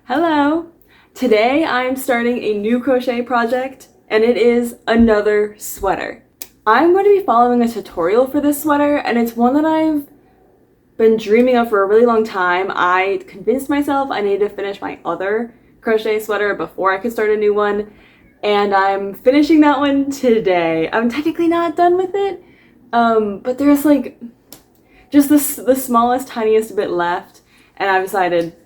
Hello! Today I'm starting a new crochet project and it is another sweater. I'm going to be following a tutorial for this sweater and it's one that I've been dreaming of for a really long time. I convinced myself I needed to finish my other crochet sweater before I could start a new one, and I'm finishing that one today. I'm technically not done with it, but there's like just the smallest, tiniest bit left, and I decided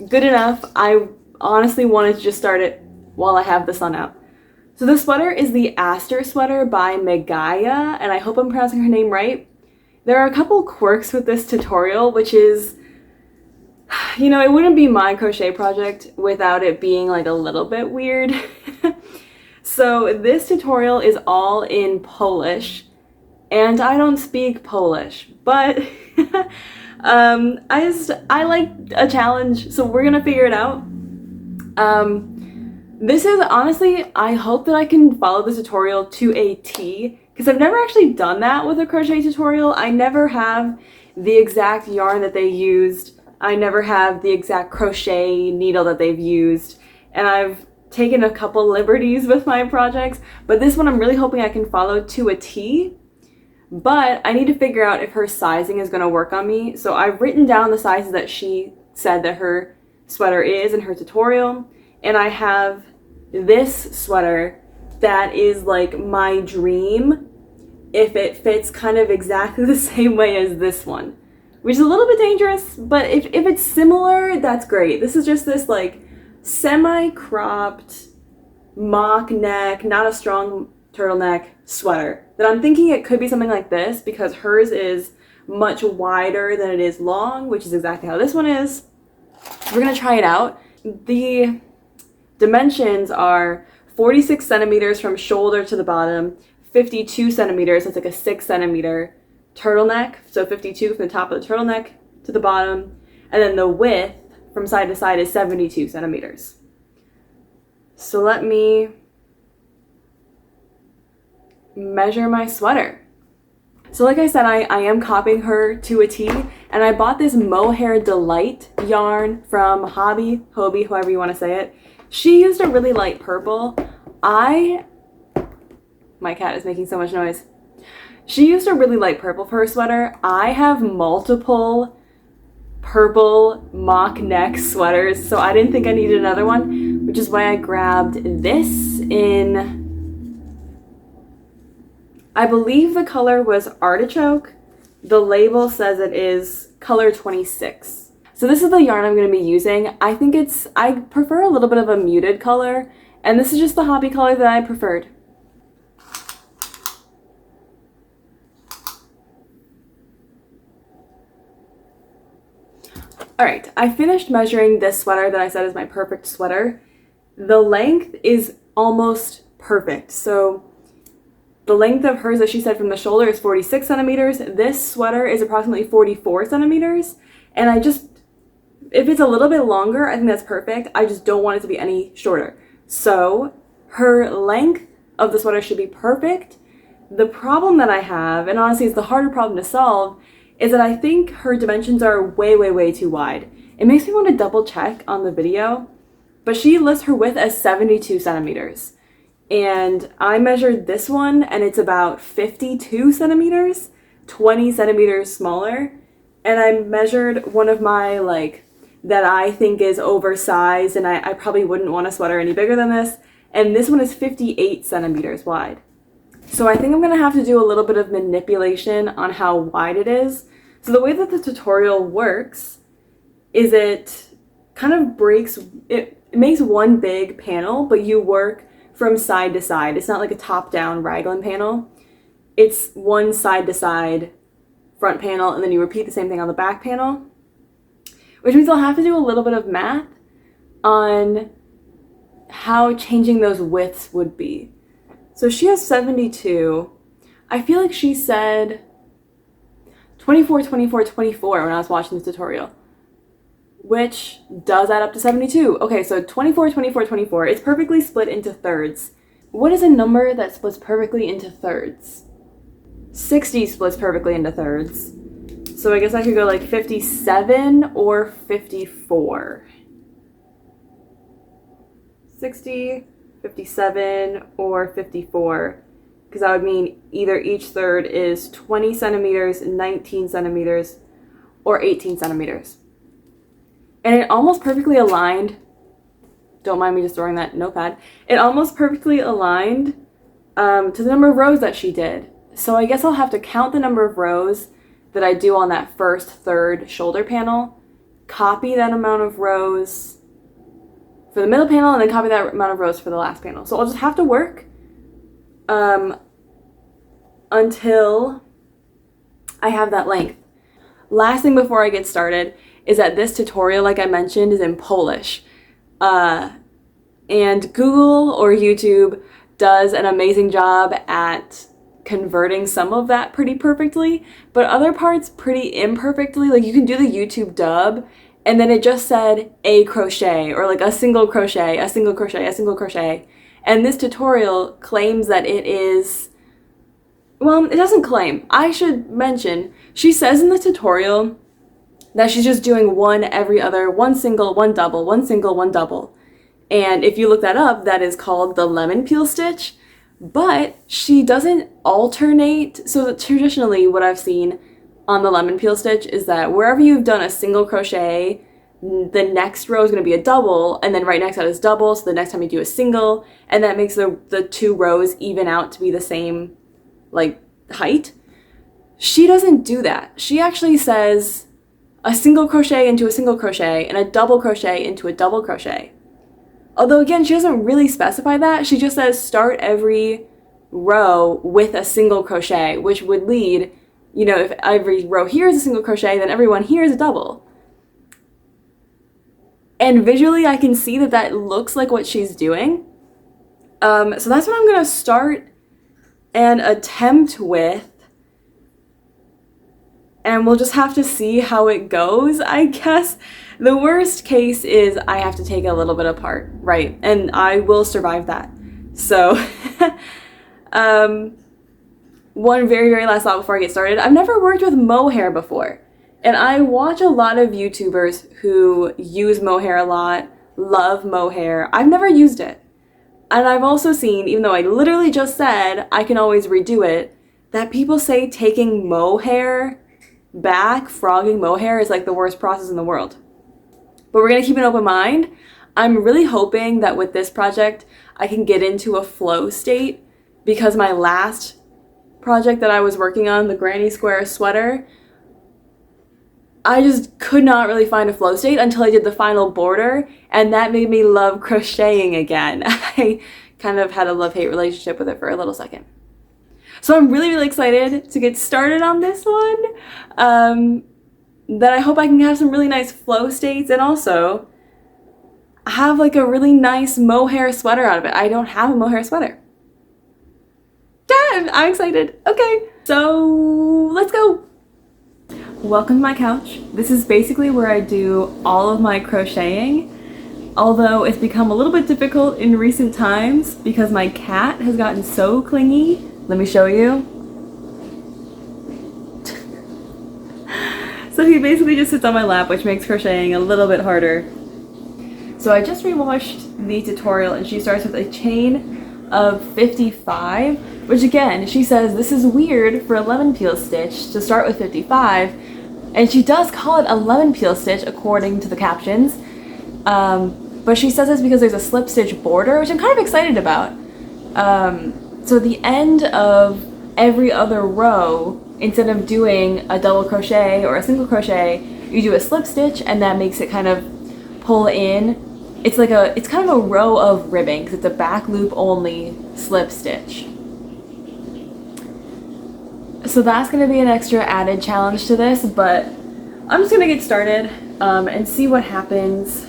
good enough. I honestly wanted to just start it while I have the sun out. So the sweater is the ASTER sweater by MIGAIA, and I hope I'm pronouncing her name right. There are a couple quirks with this tutorial, which is, you know, it wouldn't be my crochet project without it being like a little bit weird. So this tutorial is all in Polish, and I don't speak Polish, but I like a challenge, so we're gonna figure it out. This is honestly, I hope that I can follow the tutorial to a T, because I've never actually done that with a crochet tutorial. I never have the exact yarn that they used. I never have the exact crochet needle that they've used, and I've taken a couple liberties with my projects, but this one I'm really hoping I can follow to a T. But I need to figure out if her sizing is going to work on me. So I've written down the sizes that she said that her sweater is in her tutorial. And I have this sweater that is like my dream if it fits kind of exactly the same way as this one. Which is a little bit dangerous, but if it's similar, that's great. This is just this like semi-cropped mock neck, not a strong turtleneck sweater that I'm thinking it could be something like this, because hers is much wider than it is long, which is exactly how this one is. We're gonna try it out. The dimensions are 46 centimeters from shoulder to the bottom, 52 centimeters, that's like a 6 centimeter turtleneck, so 52 from the top of the turtleneck to the bottom, and then the width from side to side is 72 centimeters. So let me measure my sweater. So like I said, I am copying her to a T, and I bought this Mohair Delight yarn from Hobby, however you want to say it. She used a really light purple. My cat is making so much noise. She used a really light purple for her sweater. I have multiple purple mock neck sweaters, so I didn't think I needed another one, which is why I grabbed this in, I believe the color was Artichoke. The label says it is color 26. So this is the yarn I'm going to be using. I prefer a little bit of a muted color, and this is just the Hobby color that I preferred. Alright, I finished measuring this sweater that I said is my perfect sweater. The length is almost perfect. So the length of hers that she said from the shoulder is 46 centimeters. This sweater is approximately 44 centimeters. And if it's a little bit longer, I think that's perfect. I just don't want it to be any shorter. So her length of the sweater should be perfect. The problem that I have, and honestly it's the harder problem to solve, is that I think her dimensions are way, way, way too wide. It makes me want to double check on the video, but she lists her width as 72 centimeters. And I measured this one and it's about 52 centimeters, 20 centimeters smaller. And I measured one of my that I think is oversized, and I probably wouldn't want a sweater any bigger than this. And this one is 58 centimeters wide. So I think I'm gonna have to do a little bit of manipulation on how wide it is. So the way that the tutorial works is it kind of it makes one big panel, but you work from side to side. It's not like a top-down raglan panel. It's one side-to-side front panel, and then you repeat the same thing on the back panel, which means I'll have to do a little bit of math on how changing those widths would be. So she has 72. I feel like she said 24, 24, 24 when I was watching the tutorial, which does add up to 72. Okay, so 24, 24, 24. It's perfectly split into thirds. What is a number that splits perfectly into thirds? 60 splits perfectly into thirds. So I guess I could go like 57 or 54. 60, 57, or 54, because that would mean either each third is 20 centimeters, 19 centimeters, or 18 centimeters. And it almost perfectly aligned. Don't mind me just throwing that notepad. It almost perfectly aligned to the number of rows that she did. So I guess I'll have to count the number of rows that I do on that first third shoulder panel, copy that amount of rows for the middle panel, and then copy that amount of rows for the last panel. So I'll just have to work until I have that length. Last thing before I get started is that this tutorial, like I mentioned, is in Polish. And Google or YouTube does an amazing job at converting some of that pretty perfectly, but other parts pretty imperfectly. Like you can do the YouTube dub and then it just said a crochet, or like a single crochet, a single crochet, a single crochet. And this tutorial claims that it is, well, it doesn't claim. I should mention, she says in the tutorial that she's just doing one every other, one single, one double, one single, one double. And if you look that up, that is called the lemon peel stitch. But she doesn't alternate. So that traditionally what I've seen on the lemon peel stitch is that wherever you've done a single crochet, the next row is going to be a double, and then right next to that is double, so the next time you do a single, and that makes the two rows even out to be the same like height. She doesn't do that. She actually says a single crochet into a single crochet and a double crochet into a double crochet. Although again, she doesn't really specify that. She just says start every row with a single crochet, which would lead, you know, if every row here is a single crochet, then everyone here is a double. And visually I can see that that looks like what she's doing. So that's what I'm gonna start and attempt with. And we'll just have to see how it goes, I guess. The worst case is I have to take a little bit apart, right? And I will survive that. So, one very, very last thought before I get started. I've never worked with mohair before. And I watch a lot of YouTubers who use mohair a lot, love mohair. I've never used it. And I've also seen, even though I literally just said I can always redo it, that people say taking mohair back, frogging mohair, is like the worst process in the world. But we're going to keep an open mind. I'm really hoping that with this project, I can get into a flow state, because my last project that I was working on, the granny square sweater, I just could not really find a flow state until I did the final border, and that made me love crocheting again. I kind of had a love-hate relationship with it for a little second. So I'm really, really excited to get started on this one. That I hope I can have some really nice flow states and also have like a really nice mohair sweater out of it. I don't have a mohair sweater. Yeah, I'm excited. Okay, so let's go. Welcome to my couch. This is basically where I do all of my crocheting, although it's become a little bit difficult in recent times because my cat has gotten so clingy. Let me show you. So he basically just sits on my lap, which makes crocheting a little bit harder. So I just rewatched the tutorial and she starts with a chain of 55, which again, she says this is weird for a lemon peel stitch to start with 55, and she does call it a lemon peel stitch according to the captions, but she says it's because there's a slip stitch border, which I'm kind of excited about. So the end of every other row, instead of doing a double crochet or a single crochet, you do a slip stitch, and that makes it kind of pull in. It's kind of a row of ribbing because it's a back loop only slip stitch. So that's going to be an extra added challenge to this, but I'm just going to get started and see what happens.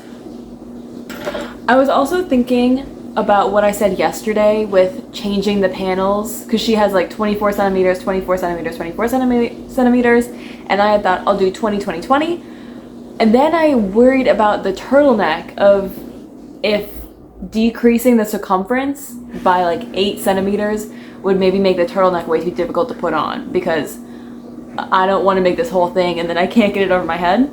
I was also thinking about what I said yesterday with changing the panels, because she has like 24 centimeters, 24 centimeters, 24 centimeters, and I had thought I'll do 20, 20, 20. And then I worried about the turtleneck of if decreasing the circumference by like 8 centimeters would maybe make the turtleneck way too difficult to put on, because I don't want to make this whole thing and then I can't get it over my head.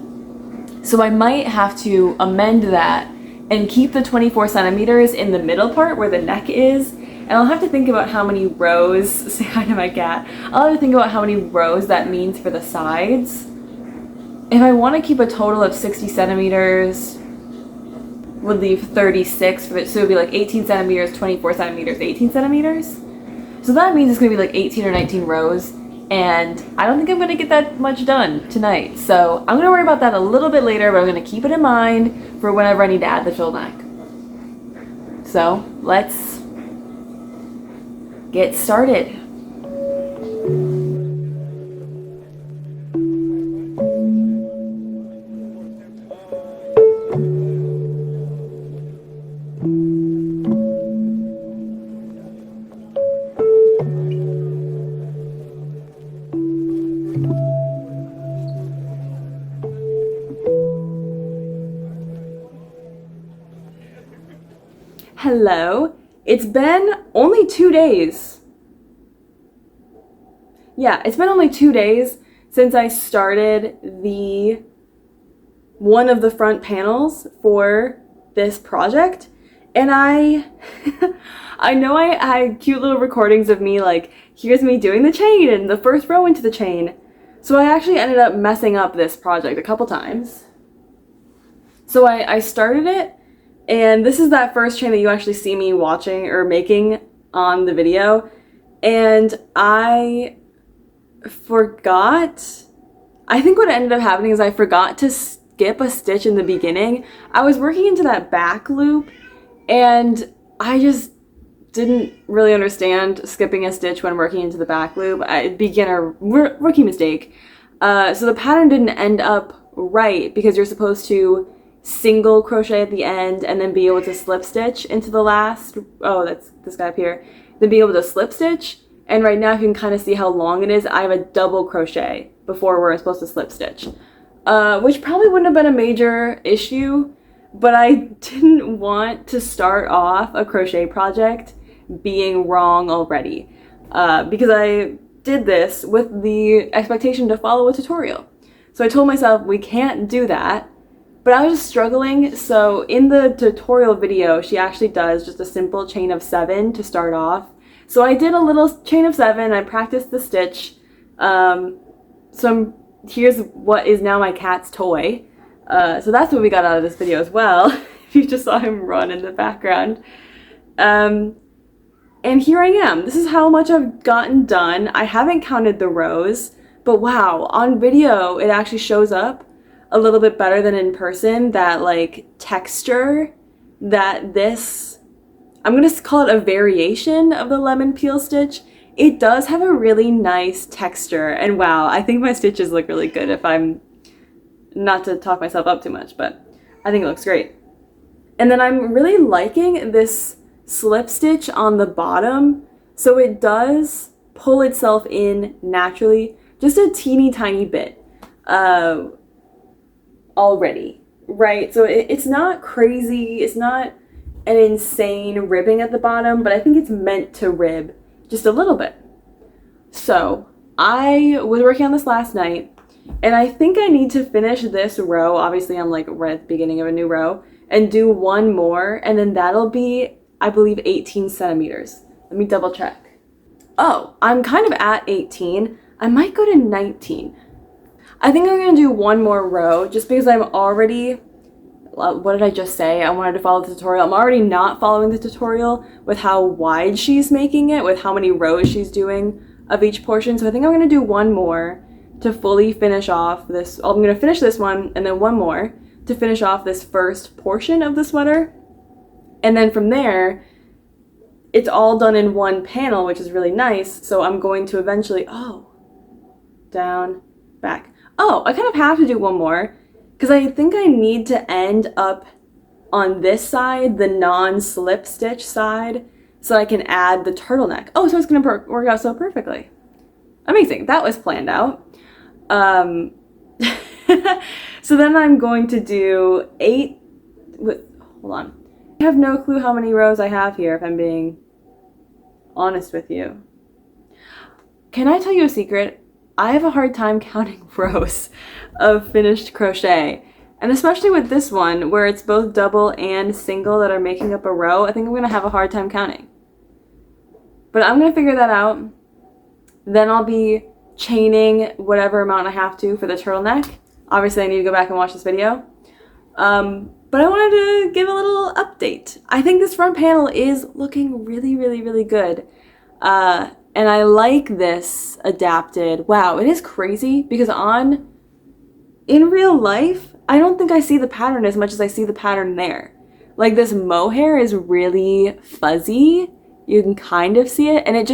So I might have to amend that and keep the 24 centimeters in the middle part where the neck is. And I'll have to think about how many rows, say hi to my cat, I'll have to think about how many rows that means for the sides. If I want to keep a total of 60 centimeters, would leave 36 for it, so it would be like 18 centimeters, 24 centimeters, 18 centimeters. So that means it's going to be like 18 or 19 rows, and I don't think I'm going to get that much done tonight. So I'm going to worry about that a little bit later, but I'm going to keep it in mind for whenever I need to add the fill neck. So let's get started. Hello. It's been only 2 days. Yeah, it's been only 2 days since I started one of the front panels for this project, and I know I had cute little recordings of me, like, here's me doing the chain and the first row into the chain. So I actually ended up messing up this project a couple times. So I started it, and this is that first chain that you actually see me watching or making on the video, and I forgot. I think what ended up happening is I forgot to skip a stitch in the beginning. I was working into that back loop, and I just didn't really understand skipping a stitch when working into the back loop. Rookie mistake. So the pattern didn't end up right because you're supposed to single crochet at the end and then be able to slip stitch into the last, oh, that's this guy up here, then be able to slip stitch. And right now, if you can kind of see how long it is, I have a double crochet before we're supposed to slip stitch, which probably wouldn't have been a major issue, but I didn't want to start off a crochet project being wrong already, because I did this with the expectation to follow a tutorial. So I told myself we can't do that, but I was just struggling. So in the tutorial video, she actually does just a simple chain of 7 to start off. So I did a little chain of 7, I practiced the stitch. Here's what is now my cat's toy. So that's what we got out of this video as well. If you just saw him run in the background. And here I am. This is how much I've gotten done. I haven't counted the rows, but wow, on video it actually shows up a little bit better than in person, that like texture that this, I'm going to call it a variation of the lemon peel stitch. It does have a really nice texture, and wow, I think my stitches look really good, if I'm not to talk myself up too much, but I think it looks great. And then I'm really liking this slip stitch on the bottom, so it does pull itself in naturally, just a teeny tiny bit already, right? So it's not crazy, it's not an insane ribbing at the bottom, but I think it's meant to rib just a little bit. So I was working on this last night, and I think I need to finish this row. Obviously I'm like right at the beginning of a new row, and do one more, and then that'll be, I believe, 18 centimeters. Let me double check. Oh, I'm kind of at 18. I might go to 19. I think I'm gonna do one more row just because I'm already, what did I just say? I wanted to follow the tutorial. I'm already not following the tutorial with how wide she's making it, with how many rows she's doing of each portion. So I think I'm gonna do one more to fully finish off this. I'm gonna finish this one and then one more to finish off this first portion of the sweater. And then from there, it's all done in one panel, which is really nice. So I'm going to eventually, oh, down, back. Oh, I kind of have to do one more because I think I need to end up on this side, the non-slip stitch side, so I can add the turtleneck. Oh, so it's going to work out so perfectly. Amazing. That was planned out. So then I'm going to do 8 with, hold on. I have no clue how many rows I have here, if I'm being honest with you. Can I tell you a secret? I have a hard time counting rows of finished crochet. And especially with this one, where it's both double and single that are making up a row, I think I'm gonna have a hard time counting. But I'm gonna figure that out. Then I'll be chaining whatever amount I have to for the turtleneck. Obviously, I need to go back and watch this video. But I wanted to give a little update. I think this front panel is looking really, really, really good. And I like this adapted. Wow, it is crazy because in real life, I don't think I see the pattern as much as I see the pattern there. Like this mohair is really fuzzy. You can kind of see it, and it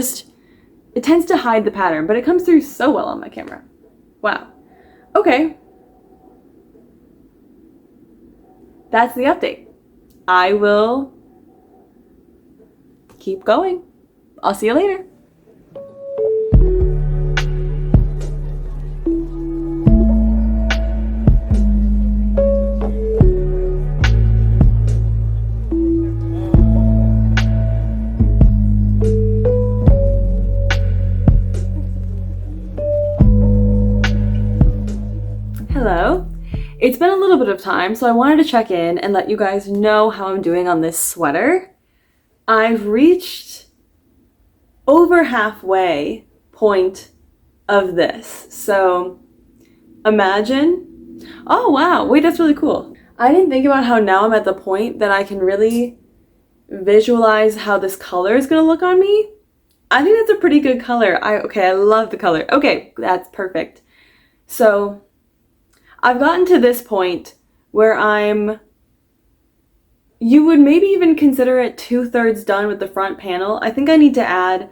tends to hide the pattern, but it comes through so well on my camera. Wow. Okay. That's the update. I will keep going. I'll see you later. Hello. It's been a little bit of time, so I wanted to check in and let you guys know how I'm doing on this sweater. I've reached over halfway point of this. So imagine, oh wow, wait, that's really cool. I didn't think about how now I'm at the point that I can really visualize how this color is gonna look on me. I think that's a pretty good color. I love the color. Okay, that's perfect. So I've gotten to this point where you would maybe even consider it 2/3 done with the front panel. I think I need to add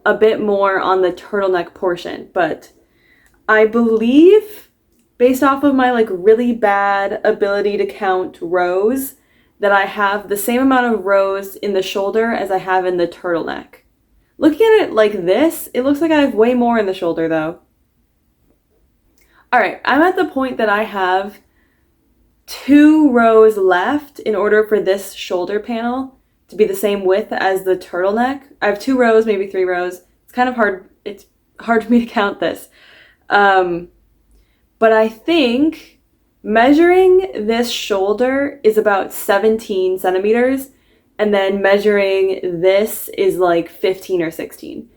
a bit more on the turtleneck portion, but I believe based off of my like really bad ability to count rows that I have the same amount of rows in the shoulder as I have in the turtleneck. Looking at it like this, it looks like I have way more in the shoulder though. All right, I'm at the point that I have 2 rows left in order for this shoulder panel to be the same width as the turtleneck. I have 2 rows, maybe 3 rows. It's kind of hard. It's hard for me to count this. But I think measuring this shoulder is about 17 centimeters, and then measuring this is like 15 or 16.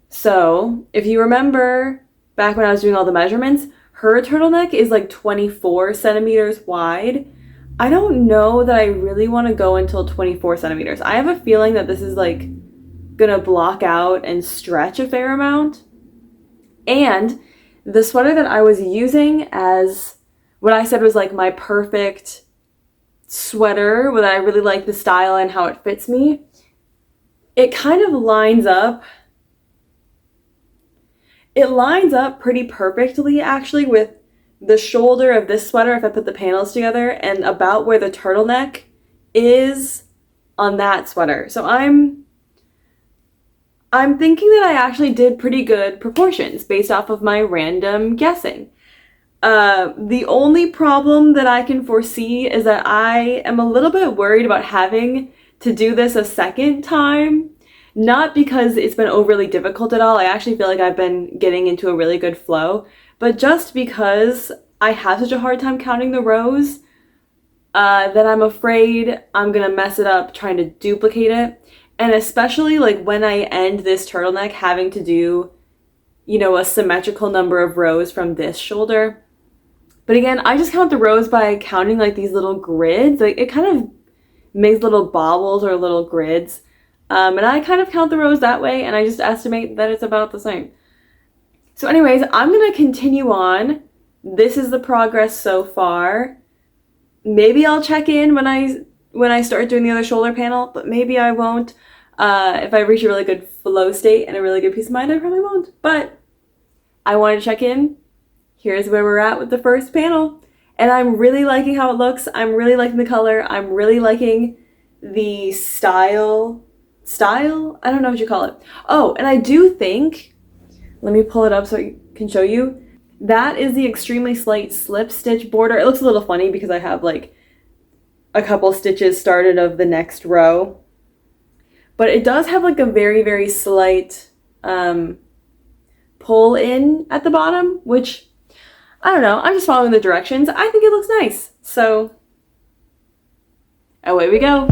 So if you remember back when I was doing all the measurements, her turtleneck is like 24 centimeters wide. I don't know that I really want to go until 24 centimeters. I have a feeling that this is like gonna block out and stretch a fair amount. And the sweater that I was using as what I said was like my perfect sweater, where I really like the style and how it fits me, it kind of lines up. It lines up pretty perfectly actually with the shoulder of this sweater if I put the panels together, and about where the turtleneck is on that sweater. So I'm thinking that I actually did pretty good proportions based off of my random guessing. The only problem that I can foresee is that I am a little bit worried about having to do this a second time. Not because it's been overly difficult at all. I actually feel like I've been getting into a really good flow, but just because I have such a hard time counting the rows, that I'm afraid I'm gonna mess it up trying to duplicate it. And especially like when I end this turtleneck having to do, you know, a symmetrical number of rows from this shoulder. But again, I just count the rows by counting like these little grids. Like it kind of makes little bobbles or little grids. And I kind of count the rows that way, and I just estimate that it's about the same. So anyways, I'm going to continue on. This is the progress so far. Maybe I'll check in when I start doing the other shoulder panel, but maybe I won't. If I reach a really good flow state and a really good peace of mind, I probably won't. But I wanted to check in. Here's where we're at with the first panel. And I'm really liking how it looks. I'm really liking the color. I'm really liking the style. I don't know what you call it. Oh, and I do think, let me pull it up so I can show you. That is the extremely slight slip stitch border. It looks a little funny because I have like a couple stitches started of the next row. But it does have like a very, very slight pull in at the bottom, which, I don't know, I'm just following the directions. I think it looks nice. So away we go.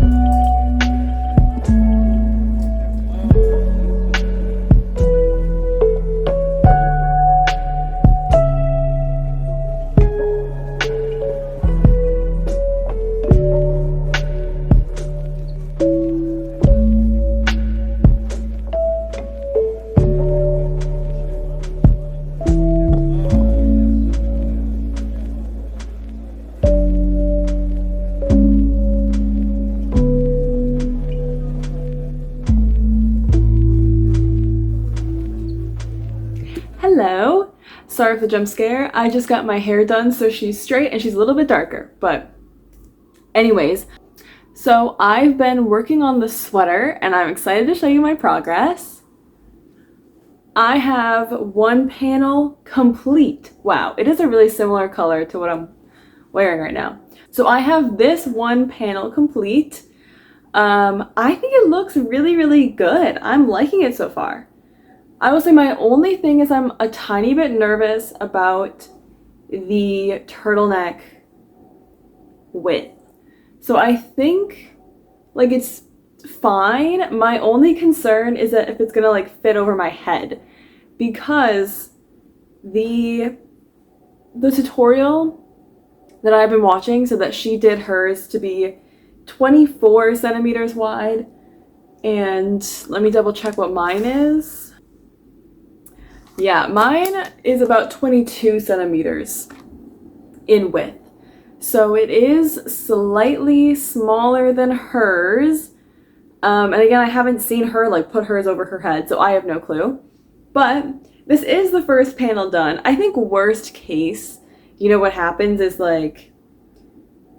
Hello. Sorry for the jump scare. I just got my hair done so she's straight and she's a little bit darker. But anyways, so I've been working on the sweater and I'm excited to show you my progress. I have one panel complete. Wow, it is a really similar color to what I'm wearing right now. So I have this one panel complete. I think it looks really, really good. I'm liking it so far. I will say my only thing is I'm a tiny bit nervous about the turtleneck width. So I think like it's fine. My only concern is that if it's gonna like fit over my head, because the tutorial that I've been watching, so that she did hers to be 24 centimeters wide, and let me double check what mine is. Yeah, mine is about 22 centimeters in width. So it is slightly smaller than hers. And again, I haven't seen her like put hers over her head, so I have no clue. But this is the first panel done. I think worst case, you know what happens is like,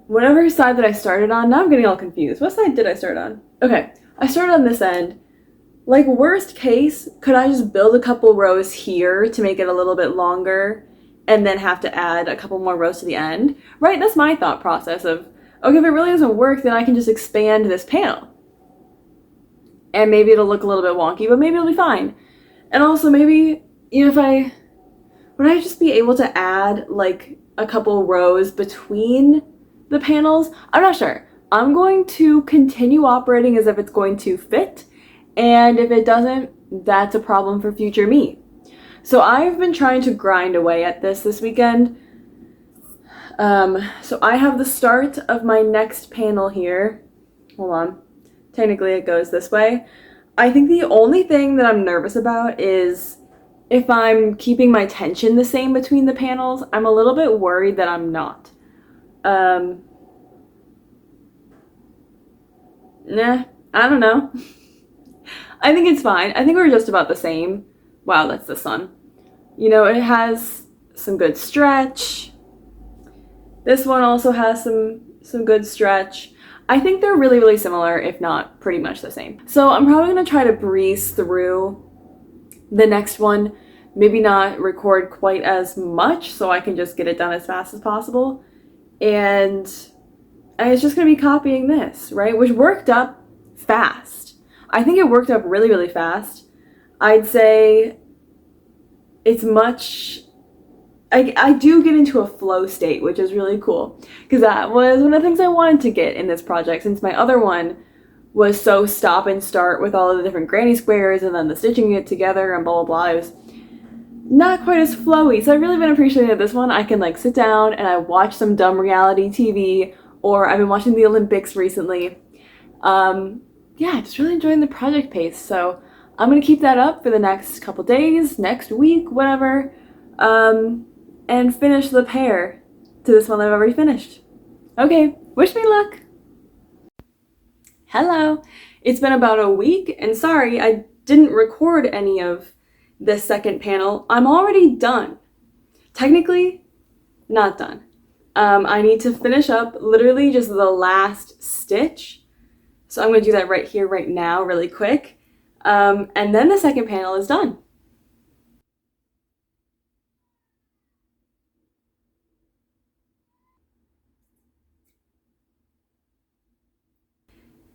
whatever side that I started on, now I'm getting all confused. What side did I start on? Okay, I started on this end. Like worst case, could I just build a couple rows here to make it a little bit longer and then have to add a couple more rows to the end? Right, that's my thought process of, okay, if it really doesn't work, then I can just expand this panel. And maybe it'll look a little bit wonky, but maybe it'll be fine. And also maybe, you know, would I just be able to add like a couple rows between the panels? I'm not sure. I'm going to continue operating as if it's going to fit. And if it doesn't, that's a problem for future me. So I've been trying to grind away at this weekend. So I have the start of my next panel here. Hold on. Technically it goes this way. I think the only thing that I'm nervous about is if I'm keeping my tension the same between the panels. I'm a little bit worried that I'm not. Nah, I don't know. I think it's fine. I think we're just about the same. Wow, that's the sun. You know, it has some good stretch. This one also has some good stretch. I think they're really, really similar, if not pretty much the same. So I'm probably gonna try to breeze through the next one. Maybe not record quite as much so I can just get it done as fast as possible. And it's just gonna be copying this, right? Which worked up fast. I think it worked up really, really fast. I'd say it's much, I do get into a flow state, which is really cool, because that was one of the things I wanted to get in this project, since my other one was so stop and start with all of the different granny squares and then the stitching it together and blah, blah, blah. It was not quite as flowy. So I've really been appreciating this one. I can like sit down and I watch some dumb reality TV, or I've been watching the Olympics recently. Yeah, just really enjoying the project pace. So I'm gonna keep that up for the next couple days, next week, whatever, and finish the pair to this one I've already finished. Okay, wish me luck. Hello, it's been about a week, and sorry, I didn't record any of this second panel. I'm already done. Technically, not done. I need to finish up literally just the last stitch. So I'm going to do that right here, right now, really quick. And then the second panel is done.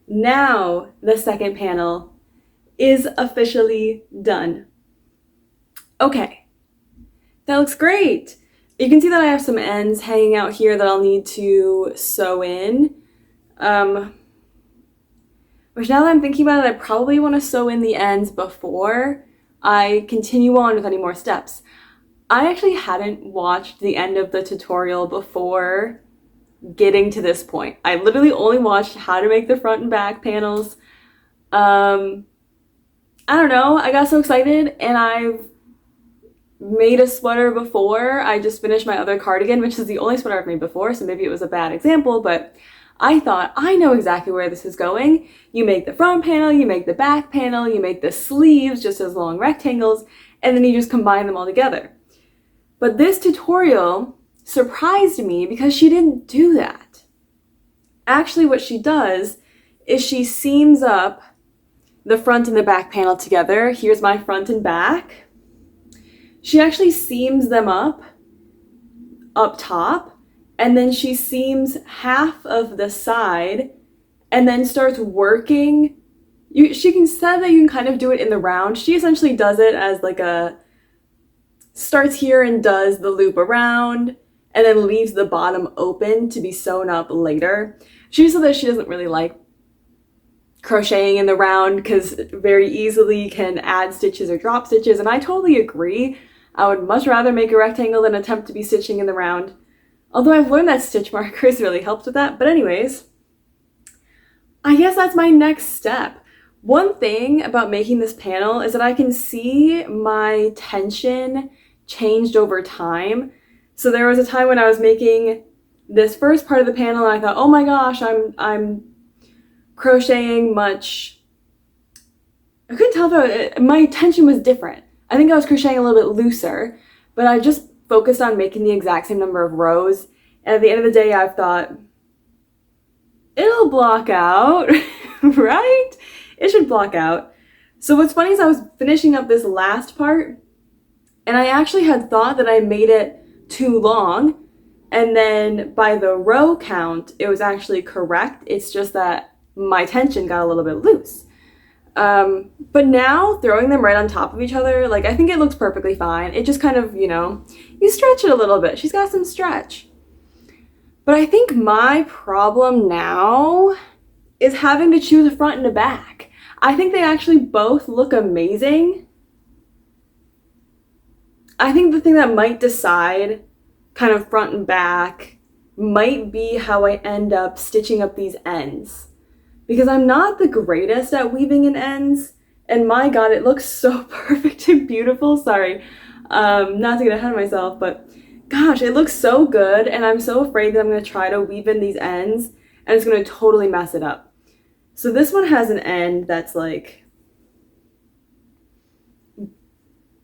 Now the second panel is officially done. Okay, that looks great. You can see that I have some ends hanging out here that I'll need to sew in. Which now that I'm thinking about it, I probably want to sew in the ends before I continue on with any more steps. I actually hadn't watched the end of the tutorial before getting to this point. I literally only watched how to make the front and back panels. I don't know, I got so excited, and I've made a sweater before. I just finished my other cardigan, which is the only sweater I've made before, so maybe it was a bad example, but I thought, I know exactly where this is going. You make the front panel, you make the back panel, you make the sleeves just as long rectangles, and then you just combine them all together. But this tutorial surprised me because she didn't do that. Actually, what she does is she seams up the front and the back panel together. Here's my front and back. She actually seams them up top, and then she seams half of the side and then starts working. She can say that you can kind of do it in the round. She essentially does it as like starts here and does the loop around and then leaves the bottom open to be sewn up later. She said that she doesn't really like crocheting in the round because very easily can add stitches or drop stitches, and I totally agree. I would much rather make a rectangle than attempt to be stitching in the round. Although I've learned that stitch markers really helped with that. But anyways, I guess that's my next step. One thing about making this panel is that I can see my tension changed over time. So there was a time when I was making this first part of the panel and I thought, oh my gosh, I'm crocheting much. I couldn't tell if my tension was different. I think I was crocheting a little bit looser, but I just focused on making the exact same number of rows. And at the end of the day, I've thought, it'll block out, right? It should block out. So what's funny is I was finishing up this last part, and I actually had thought that I made it too long, and then by the row count, it was actually correct. It's just that my tension got a little bit loose. But now throwing them right on top of each other, like, I think it looks perfectly fine. It just kind of, you know, you stretch it a little bit. She's got some stretch. But I think my problem now is having to choose a front and a back. I think they actually both look amazing. I think the thing that might decide kind of front and back might be how I end up stitching up these ends. Because I'm not the greatest at weaving in ends, and my god, it looks so perfect and beautiful. Sorry, not to get ahead of myself, but gosh, it looks so good, and I'm so afraid that I'm going to try to weave in these ends, and it's going to totally mess it up. So this one has an end that's like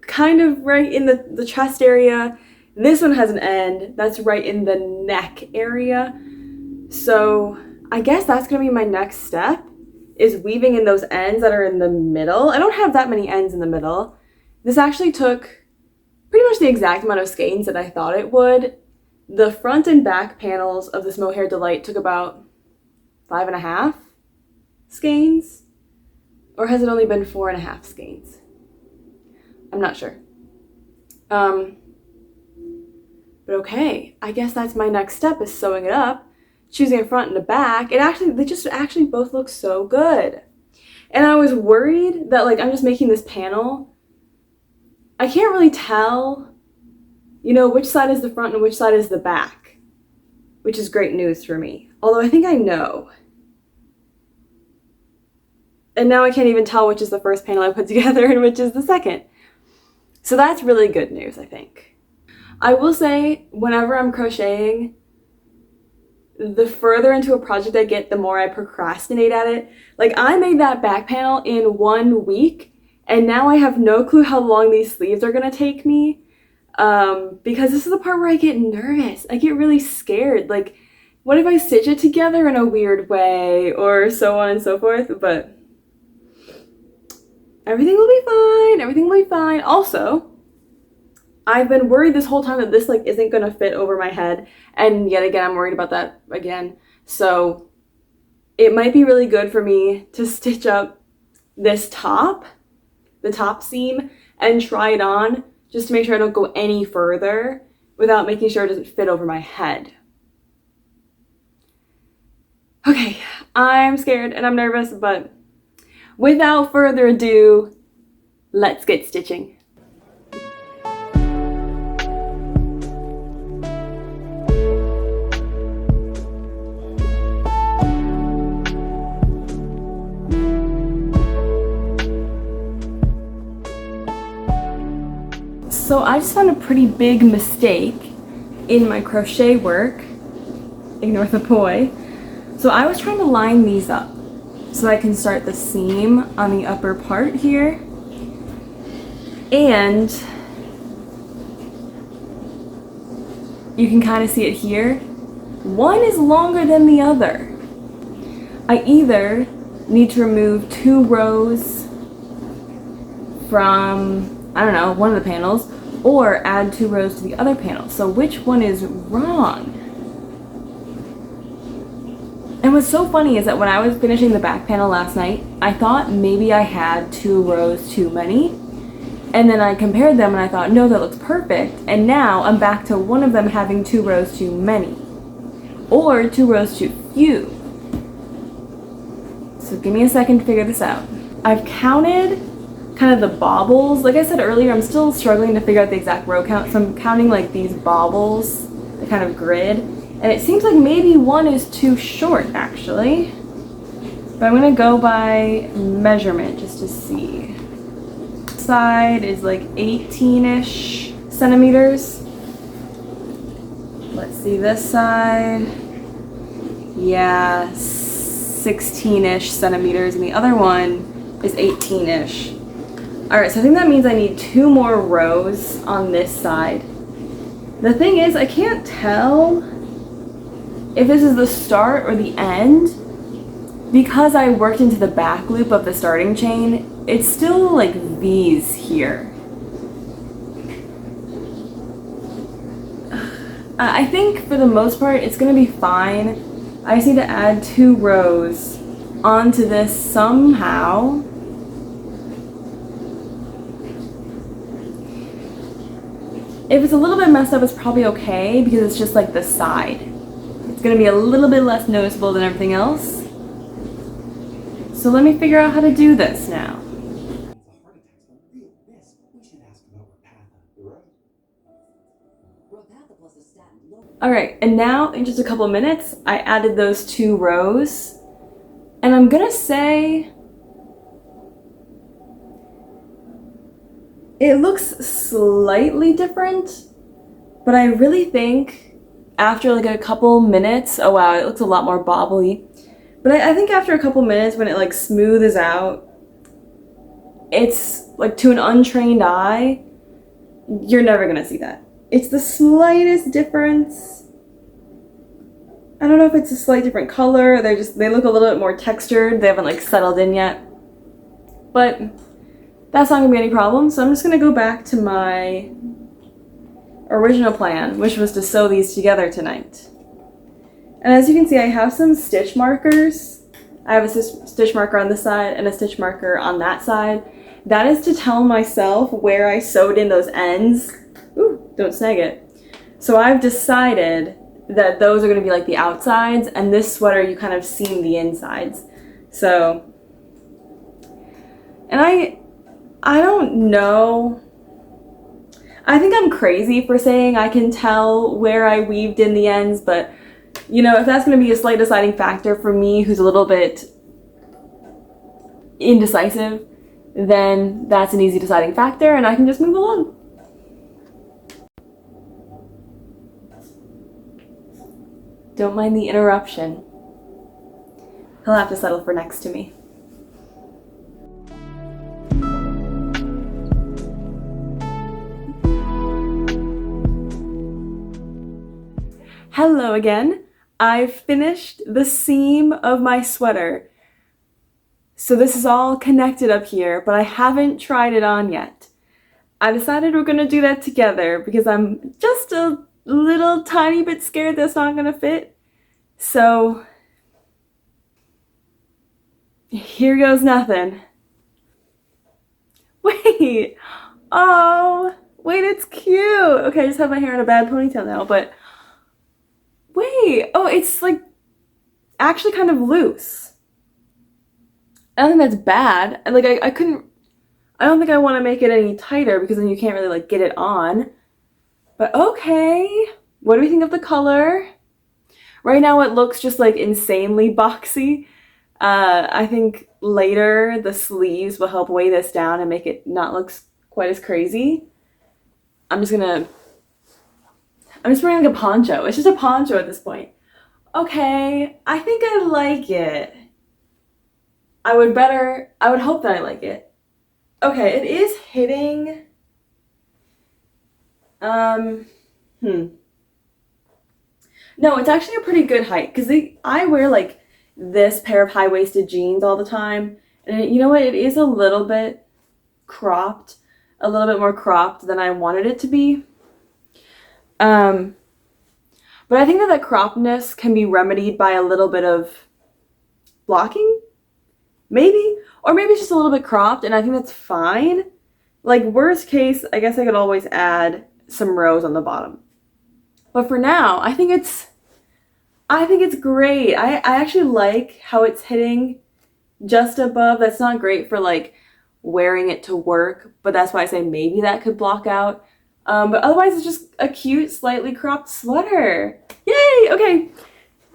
kind of right in the chest area. This one has an end that's right in the neck area. So I guess that's going to be my next step, is weaving in those ends that are in the middle. I don't have that many ends in the middle. This actually took pretty much the exact amount of skeins that I thought it would. The front and back panels of this Mohair Delight took about 5.5 skeins, or has it only been 4.5 skeins? I'm not sure. But okay, I guess that's my next step, is sewing it up. Choosing a front and a back. They just actually both look so good. And I was worried that, like, I'm just making this panel. I can't really tell, you know, which side is the front and which side is the back, which is great news for me. Although I think I know. And now I can't even tell which is the first panel I put together and which is the second. So that's really good news, I think. I will say, whenever I'm crocheting, the further into a project I get, the more I procrastinate at it. Like, I made that back panel in 1 week, and now I have no clue how long these sleeves are gonna take me, because this is the part where I get nervous. I get really scared. Like, what if I stitch it together in a weird way, or so on and so forth? But everything will be fine. Everything will be fine. Also, I've been worried this whole time that this, like, isn't gonna fit over my head, and yet again I'm worried about that again. So it might be really good for me to stitch up this top, the top seam, and try it on just to make sure I don't go any further, without making sure it doesn't fit over my head. Okay, I'm scared and I'm nervous, but without further ado, let's get stitching. So I just found a pretty big mistake in my crochet work. Ignore the poi. So I was trying to line these up so I can start the seam on the upper part here. And you can kind of see it here. One is longer than the other. I either need to remove 2 rows from, I don't know, one of the panels, or add 2 rows to the other panel. So which one is wrong? And what's so funny is that when I was finishing the back panel last night, I thought maybe I had 2 rows too many. And then I compared them and I thought, no, that looks perfect. And now I'm back to one of them having 2 rows too many. Or 2 rows too few. So give me a second to figure this out. I've counted kind of the bobbles. Like I said earlier, I'm still struggling to figure out the exact row count, so I'm counting like these bobbles, the kind of grid, and it seems like maybe one is too short actually, but I'm gonna go by measurement just to see. This side is like 18-ish centimeters. Let's see this side. Yeah, 16-ish centimeters, and the other one is 18-ish. Alright, so I think that means I need 2 more rows on this side. The thing is, I can't tell if this is the start or the end. Because I worked into the back loop of the starting chain, it's still like V's here. I think for the most part, it's going to be fine. I just need to add 2 rows onto this somehow. If it's a little bit messed up, it's probably okay because it's just like the side. It's going to be a little bit less noticeable than everything else. So let me figure out how to do this now. Alright, and now in just a couple minutes, I added those 2 rows. And I'm going to say it looks slightly different, but I really think after like a couple minutes, oh wow, it looks a lot more bobbly. But I think after a couple minutes when it like smoothes out, it's like to an untrained eye, you're never gonna see that. It's the slightest difference. I don't know if it's a slight different color, they look a little bit more textured, they haven't like settled in yet. But that's not gonna be any problem, so I'm just gonna go back to my original plan, which was to sew these together tonight. And as you can see, I have some stitch markers. I have a stitch marker on this side and a stitch marker on that side. That is to tell myself where I sewed in those ends. Ooh, don't snag it. So I've decided that those are gonna be like the outsides, and this sweater you kind of seam the insides. So, and I don't know. I think I'm crazy for saying I can tell where I weaved in the ends, but you know, if that's going to be a slight deciding factor for me who's a little bit indecisive, then that's an easy deciding factor and I can just move along. Don't mind the interruption. He'll have to settle for next to me. Hello again. I've finished the seam of my sweater. So this is all connected up here, but I haven't tried it on yet. I decided we're gonna do that together because I'm just a little tiny bit scared that's not gonna fit. So here goes nothing. Wait, oh, Wait, it's cute. Okay, I just have my hair in a bad ponytail now, but wait. Oh, it's like actually kind of loose. I don't think that's bad. Like I don't think I want to make it any tighter because then you can't really like get it on. But okay. What do we think of the color? Right now it looks just like insanely boxy. I think later the sleeves will help weigh this down and make it not look quite as crazy. I'm just wearing like a poncho. It's just a poncho at this point. Okay, I think I like it. I would hope that I like it. Okay, it is hitting, no, it's actually a pretty good height because I wear like this pair of high-waisted jeans all the time. And you know what? It is a little bit cropped, a little bit more cropped than I wanted it to be. But I think that croppedness can be remedied by a little bit of blocking, maybe, or maybe it's just a little bit cropped, and I think that's fine. Like worst case, I guess I could always add some rows on the bottom. But for now, I think it's great. I actually like how it's hitting just above. That's not great for like wearing it to work, but that's why I say maybe that could block out. But otherwise it's just a cute, slightly cropped sweater. Yay! Okay,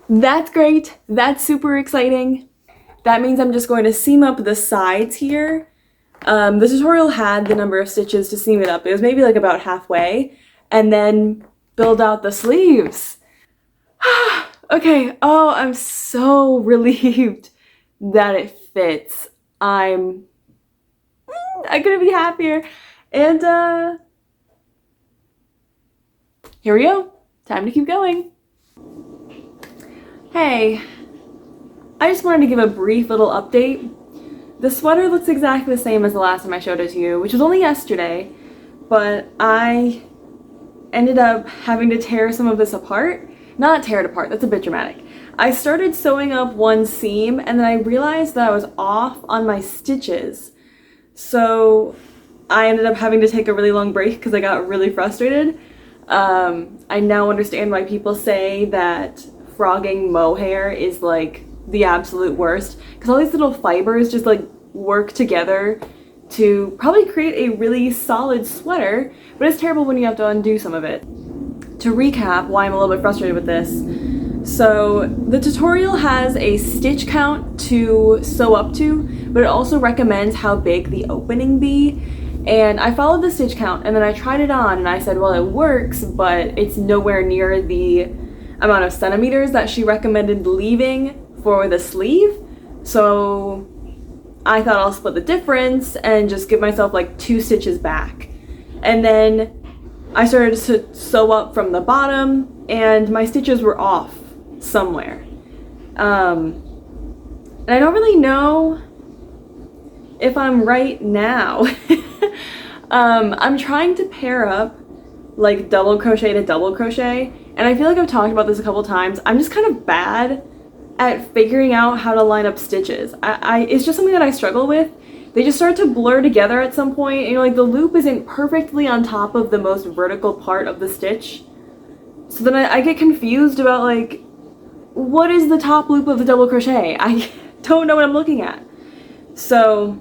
that's great. That's super exciting. That means I'm just going to seam up the sides here. The tutorial had the number of stitches to seam it up. It was maybe like about halfway, and then build out the sleeves. Okay, oh, I'm so relieved that it fits. I couldn't be happier. And here we go. Time to keep going. Hey, I just wanted to give a brief little update. The sweater looks exactly the same as the last time I showed it to you, which was only yesterday, but I ended up having to tear some of this apart. Not tear it apart, that's a bit dramatic. I started sewing up one seam and then I realized that I was off on my stitches. So I ended up having to take a really long break because I got really frustrated. I now understand why people say that frogging mohair is like the absolute worst, because all these little fibers just like work together to probably create a really solid sweater, but it's terrible when you have to undo some of it. To recap why I'm a little bit frustrated with this, so the tutorial has a stitch count to sew up to, but it also recommends how big the opening be. And I followed the stitch count and then I tried it on and I said, well, it works, but it's nowhere near the amount of centimeters that she recommended leaving for the sleeve. So I thought I'll split the difference and just give myself like 2 stitches back. And then I started to sew up from the bottom and my stitches were off somewhere. And I don't really know if I'm right now. I'm trying to pair up like double crochet to double crochet, and I feel like I've talked about this a couple times. I'm just kind of bad at figuring out how to line up stitches. It's just something that I struggle with. They just start to blur together at some point, and you know, like the loop isn't perfectly on top of the most vertical part of the stitch. So then I get confused about like, what is the top loop of the double crochet? I don't know what I'm looking at. So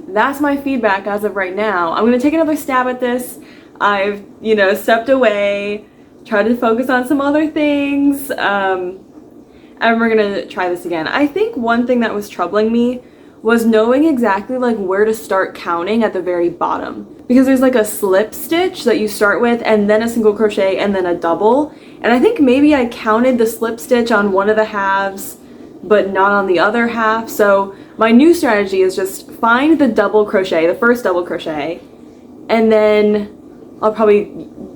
that's my feedback as of right now. I'm gonna take another stab at this. I've, you know, stepped away, tried to focus on some other things, and we're gonna try this again. I think one thing that was troubling me was knowing exactly like where to start counting at the very bottom, because there's like a slip stitch that you start with and then a single crochet and then a double, and I think maybe I counted the slip stitch on one of the halves but not on the other half. So my new strategy is just find the double crochet, the first double crochet, and then I'll probably,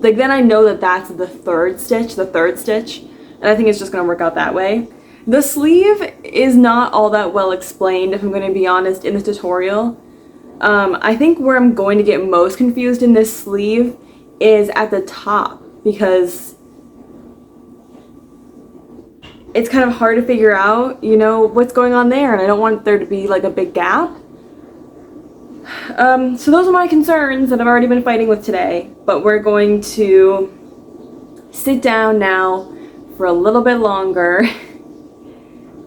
like, then I know that that's the third stitch, and I think it's just gonna work out that way. The sleeve is not all that well explained, if I'm gonna be honest, in this tutorial. I think where I'm going to get most confused in this sleeve is at the top, because it's kind of hard to figure out, you know, what's going on there, and I don't want there to be like a big gap. So those are my concerns that I've already been fighting with today, but we're going to sit down now for a little bit longer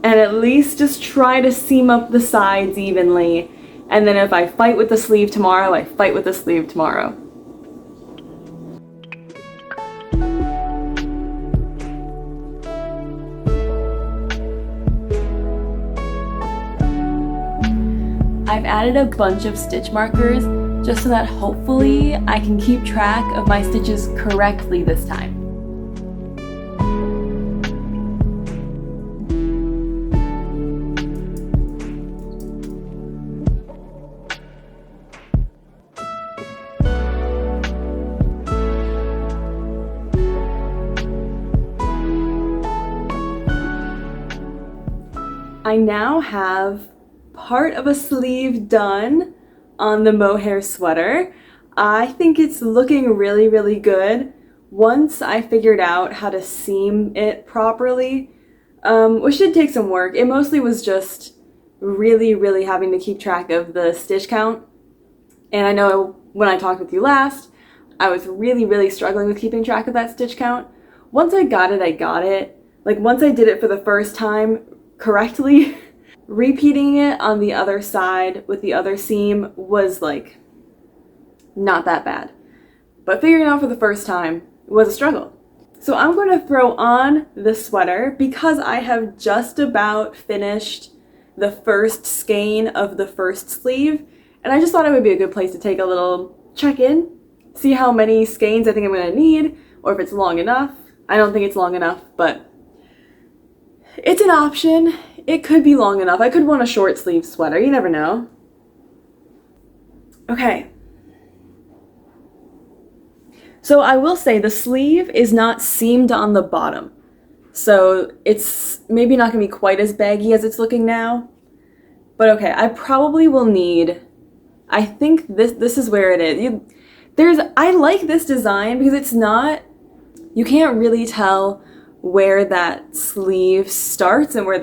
and at least just try to seam up the sides evenly. And then if I fight with the sleeve tomorrow, I fight with the sleeve tomorrow. I've added a bunch of stitch markers just so that hopefully I can keep track of my stitches correctly this time. I now have part of a sleeve done on the mohair sweater. I think it's looking really, really good once I figured out how to seam it properly, which did take some work. It mostly was just really, really having to keep track of the stitch count. And I know when I talked with you last, I was really, really struggling with keeping track of that stitch count. Once I got it, I got it. Like once I did it for the first time correctly, repeating it on the other side with the other seam was like not that bad. But figuring it out for the first time was a struggle. So I'm going to throw on the sweater because I have just about finished the first skein of the first sleeve, and I just thought it would be a good place to take a little check-in, see how many skeins I think I'm going to need, or if it's long enough. I don't think it's long enough, but it's an option. It could be long enough. I could want a short sleeve sweater. You never know. Okay. So I will say the sleeve is not seamed on the bottom. So it's maybe not going to be quite as baggy as it's looking now. But okay, I probably will need, I think this is where it is. I like this design because it's not, you can't really tell where that sleeve starts and where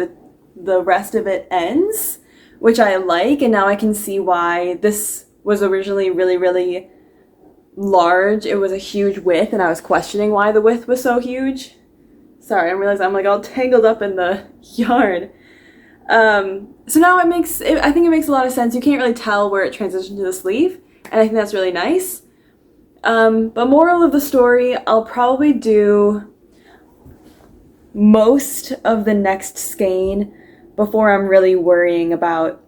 the rest of it ends, which I like, and now I can see why this was originally really, really large. It was a huge width, and I was questioning why the width was so huge. Sorry, I realized I'm like all tangled up in the yarn. So now I think it makes a lot of sense. You can't really tell where it transitioned to the sleeve, and I think that's really nice. But moral of the story, I'll probably do most of the next skein before I'm really worrying about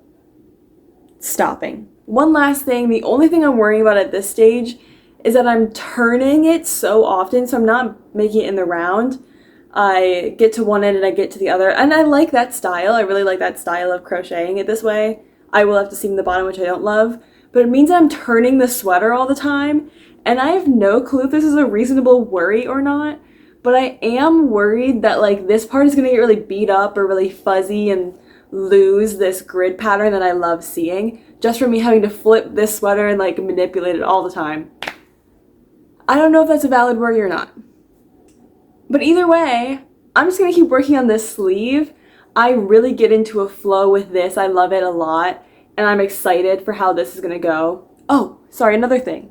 stopping. One last thing, the only thing I'm worrying about at this stage is that I'm turning it so often, so I'm not making it in the round. I get to one end and I get to the other, and I like that style. I really like that style of crocheting it this way. I will have to seam the bottom, which I don't love, but it means I'm turning the sweater all the time, and I have no clue if this is a reasonable worry or not. But I am worried that like this part is going to get really beat up or really fuzzy and lose this grid pattern that I love seeing just from me having to flip this sweater and like manipulate it all the time. I don't know if that's a valid worry or not. But either way, I'm just going to keep working on this sleeve. I really get into a flow with this. I love it a lot, and I'm excited for how this is going to go. Oh, sorry, another thing.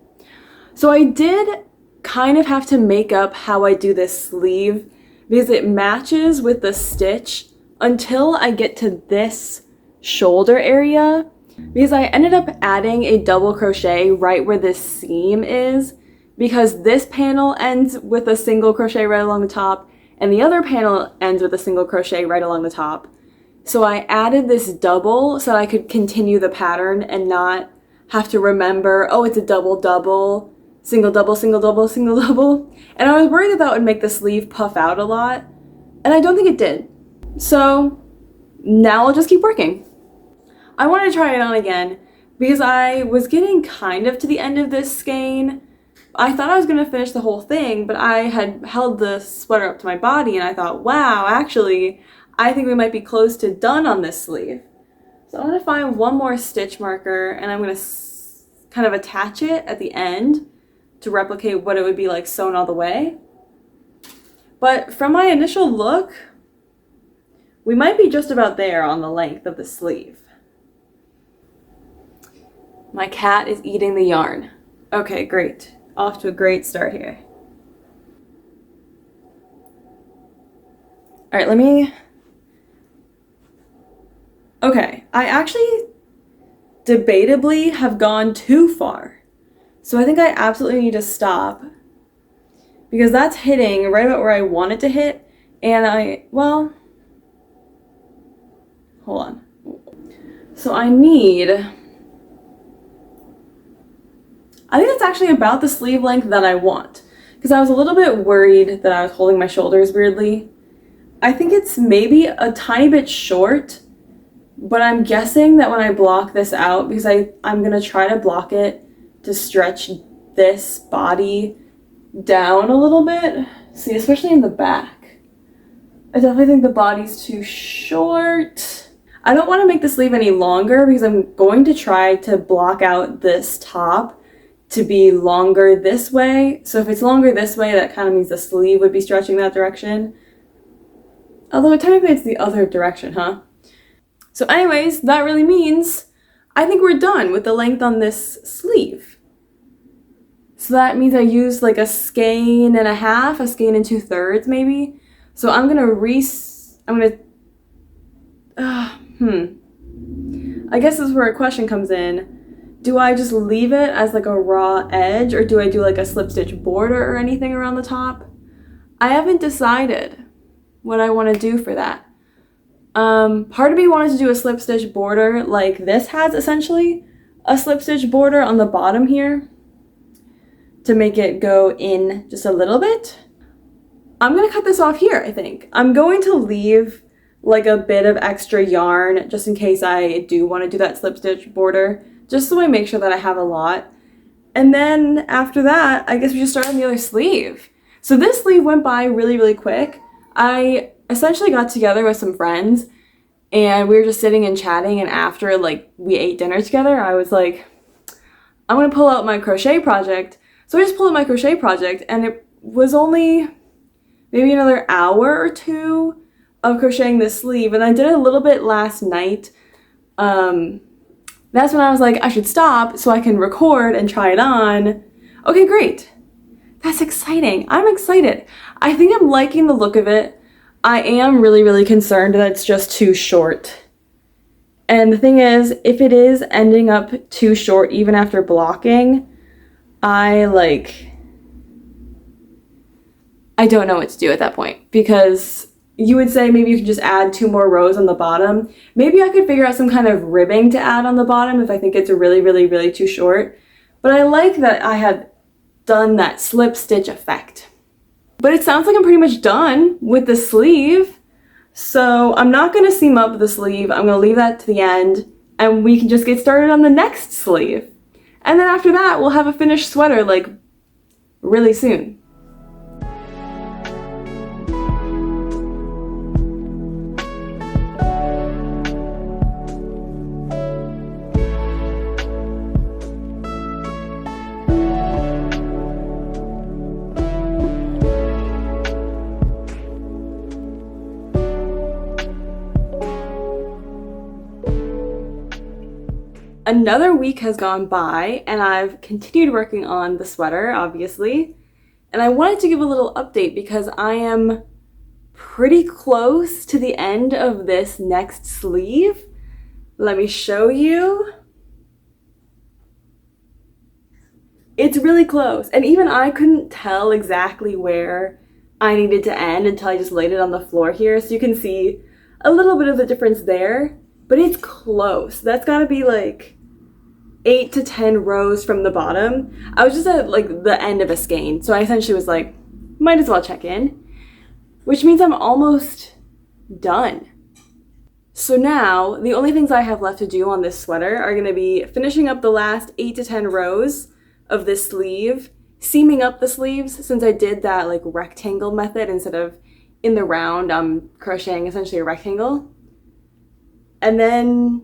So I did kind of have to make up how I do this sleeve because it matches with the stitch until I get to this shoulder area, because I ended up adding a double crochet right where this seam is, because this panel ends with a single crochet right along the top and the other panel ends with a single crochet right along the top. So I added this double so that I could continue the pattern and not have to remember, oh, it's a double double, single double, single double, single double. And I was worried that that would make the sleeve puff out a lot, and I don't think it did. So now I'll just keep working. I wanted to try it on again because I was getting kind of to the end of this skein. I thought I was going to finish the whole thing, but I had held the sweater up to my body and I thought, wow, actually, I think we might be close to done on this sleeve. So I'm going to find one more stitch marker and I'm going to kind of attach it at the end to replicate what it would be like sewn all the way. But from my initial look, we might be just about there on the length of the sleeve. My cat is eating the yarn. Okay, great. Off to a great start here. All right, let me... Okay, I actually debatably have gone too far. So I think I absolutely need to stop because that's hitting right about where I want it to hit. And well, hold on. So I think that's actually about the sleeve length that I want because I was a little bit worried that I was holding my shoulders weirdly. I think it's maybe a tiny bit short, but I'm guessing that when I block this out, because I'm gonna try to block it to stretch this body down a little bit. See, especially in the back. I definitely think the body's too short. I don't want to make the sleeve any longer because I'm going to try to block out this top to be longer this way. So if it's longer this way, that kind of means the sleeve would be stretching that direction. Although technically it's the other direction, huh? So anyways, that really means I think we're done with the length on this sleeve. So that means I used like a skein and a half, a skein and 2/3 maybe. So I guess this is where a question comes in. Do I just leave it as like a raw edge or do I do like a slip stitch border or anything around the top? I haven't decided what I want to do for that. Part of me wanted to do a slip stitch border like this has essentially a slip stitch border on the bottom here to make it go in just a little bit. I'm gonna cut this off here, I think. I'm going to leave like a bit of extra yarn just in case I do want to do that slip stitch border, just so I make sure that I have a lot. And then after that, I guess we just start on the other sleeve. So this sleeve went by really, really quick. I essentially got together with some friends and we were just sitting and chatting, and after like we ate dinner together, I was like, I'm gonna pull out my crochet project. So I just pulled out my crochet project and it was only maybe another hour or two of crocheting this sleeve, and I did it a little bit last night. That's when I was like, I should stop so I can record and try it on. Okay, great. That's exciting. I'm excited. I think I'm liking the look of it. I am really, really concerned that it's just too short. And the thing is, if it is ending up too short even after blocking, I don't know what to do at that point, because you would say maybe you could just add 2 more rows on the bottom. Maybe I could figure out some kind of ribbing to add on the bottom if I think it's really, really, really too short. But I like that I have done that slip stitch effect. But it sounds like I'm pretty much done with the sleeve. So I'm not gonna seam up the sleeve. I'm gonna leave that to the end and we can just get started on the next sleeve. And then after that, we'll have a finished sweater like really soon. Another week has gone by and I've continued working on the sweater, obviously. And I wanted to give a little update because I am pretty close to the end of this next sleeve. Let me show you. It's really close. And even I couldn't tell exactly where I needed to end until I just laid it on the floor here. So you can see a little bit of the difference there, but it's close. That's gotta be like 8 to 10 rows from the bottom. I was just at like the end of a skein, so I essentially was like, might as well check in, which means I'm almost done. So now the only things I have left to do on this sweater are going to be finishing up the last 8 to 10 rows of this sleeve, seaming up the sleeves since I did that like rectangle method instead of in the round. I'm crocheting essentially a rectangle, and then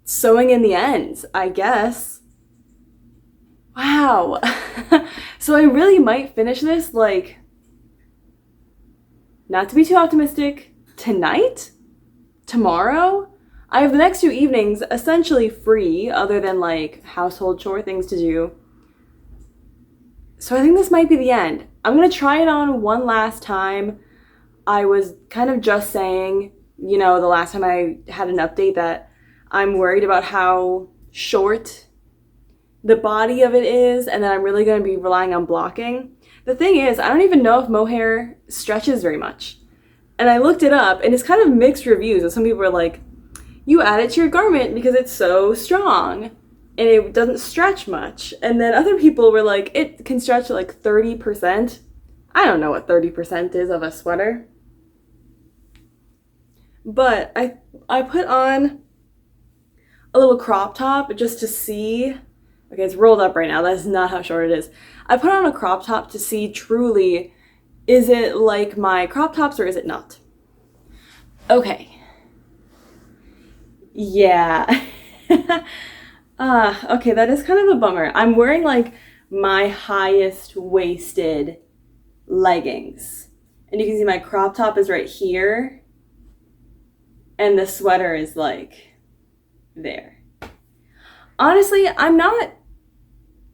sewing in the ends, I guess. Wow. So I really might finish this, like, not to be too optimistic, tonight? Tomorrow? I have the next 2 evenings essentially free, other than like household chore things to do. So I think this might be the end. I'm gonna try it on one last time. I was kind of just saying, you know, the last time I had an update that I'm worried about how short the body of it is, and then I'm really gonna be relying on blocking. The thing is, I don't even know if mohair stretches very much. And I looked it up, and it's kind of mixed reviews. And some people are like, you add it to your garment because it's so strong and it doesn't stretch much. And then other people were like, it can stretch like 30%. I don't know what 30% is of a sweater. But I put on a little crop top just to see. Okay, it's rolled up right now. That's not how short it is. I put on a crop top to see truly, is it like my crop tops or is it not? Okay. Yeah. Okay, that is kind of a bummer. I'm wearing like my highest waisted leggings. And you can see my crop top is right here. And the sweater is like there. Honestly, I'm not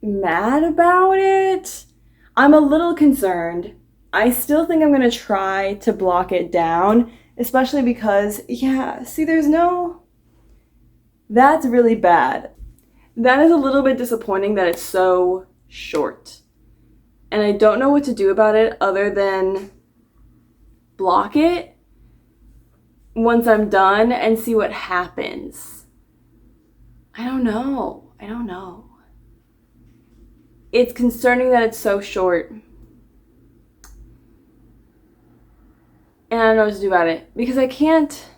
mad about it. I'm a little concerned. I still think I'm gonna try to block it down, especially because, yeah, see, that's really bad. That is a little bit disappointing that it's so short. And I don't know what to do about it other than block it once I'm done and see what happens. I don't know. It's concerning that it's so short. And I don't know what to do about it because I can't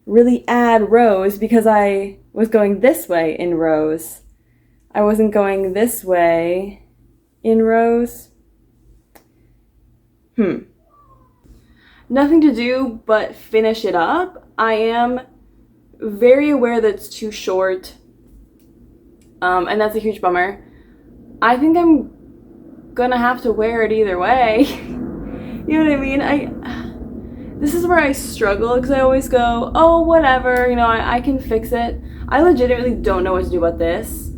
really add rows because I was going this way in rows. I wasn't going this way in rows. Nothing to do but finish it up. I am very aware that it's too short, and that's a huge bummer. I think I'm gonna have to wear it either way. You know what I mean? This is where I struggle because I always go, oh, whatever, you know, I can fix it. I legitimately don't know what to do about this.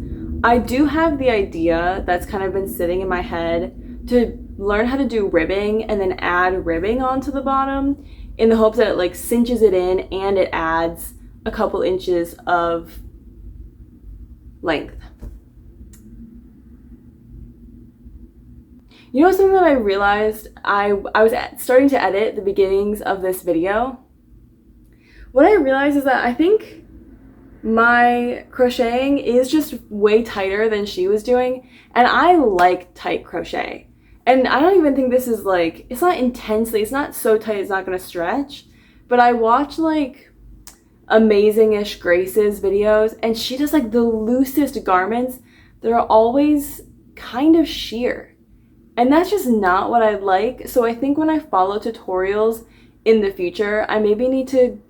I do have the idea that's kind of been sitting in my head to learn how to do ribbing and then add ribbing onto the bottom in the hopes that it like cinches it in and it adds a couple inches of length. You know something that I realized? I was starting to edit the beginnings of this video. What I realized is that I think my crocheting is just way tighter than she was doing, and I like tight crochet. And I don't even think this is like, it's not intensely, it's not so tight it's not gonna stretch, but I watch like Amazing-ish Grace's videos, and she does like the loosest garments that are always kind of sheer. And that's just not what I like. So I think when I follow tutorials in the future, I maybe need to